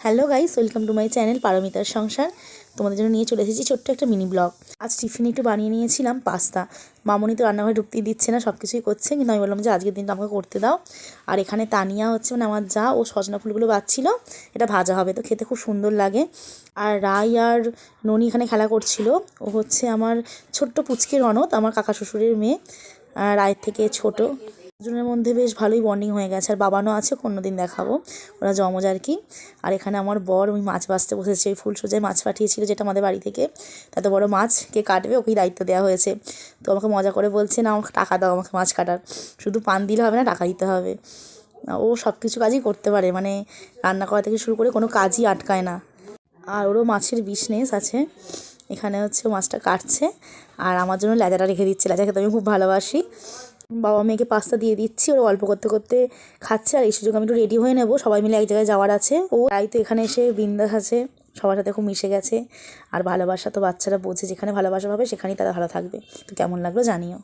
Hello guys, welcome to my channel পারমিতার সংসার। তোমাদের জন্য নিয়ে চলে এসেছি ছোট্ট একটা মিনি ব্লগ। আজ টিফিনে একটু বানিয়ে নিয়েছিলাম পাস্তা। মামনি তো রান্নাঘরে ঢুকতেই দিচ্ছে না, সব কিছুই করছে, কিন্তু আমি বললাম যে আজকের দিনটা আমাকে করতে দাও। আর এখানে তানিয়া হচ্ছে মানে আমার যা, ও সজনা ফুলগুলো বাচ্ছিল, এটা ভাজা হবে, তো খেতে খুব সুন্দর লাগে। আর রাই আর ননি এখানে খেলা করছিল। ও হচ্ছে আমার ছোট্ট পুচকে রনদ, আমার কাকা শ্বশুরের মেয়ে, রায়ের থেকে ছোট। দুজনের মধ্যে বেশ ভালোই বন্ডিং হয়ে গেছে। আর বাবানও আছে, অন্য দিন দেখাবো, ওরা জমজ আর কি। আর এখানে আমার বর ওই মাছ ভাজতে বসেছে। ওই ফুলসজ্জায় মাছ পাঠিয়েছিল, যেটা আমাদের বাড়ি থেকে। এত বড় মাছ কে কাটবে, ওকেই দায়িত্ব দেওয়া হয়েছে। তো আমাকে মজা করে বলছে, না আমাকে টাকা দাও, আমাকে মাছ কাটার, শুধু পান দিলে হবে না, টাকা দিতে হবে। ও সব কিছু কাজই করতে পারে, মানে রান্না করা থেকে শুরু করে কোনো কাজই আটকায় না। আর ওরও মাছের বিজনেস আছে। এখানে হচ্ছে ও মাছটা কাটছে আর আমার জন্য লেজাটা রেখে দিচ্ছে। লেজা খেতে আমি খুব ভালোবাসি। বাবা মেয়েকে পাস্তা দিয়ে দিচ্ছি, ওরা অল্প করতে করতে খাচ্ছে। আর এই সুযোগ আমি একটু রেডি হয়ে নেবো, সবাই মিলে এক জায়গায় যাওয়ার আছে। ও তাই তো এখানে এসে বিন্দাস আছে, সবার সাথে খুব মিশে গেছে। আর ভালোবাসা তো বাচ্চারা বোঝে, যেখানে ভালোবাসা পাবে সেখানেই তারা ভালো থাকবে। তো কেমন লাগলো জানিও।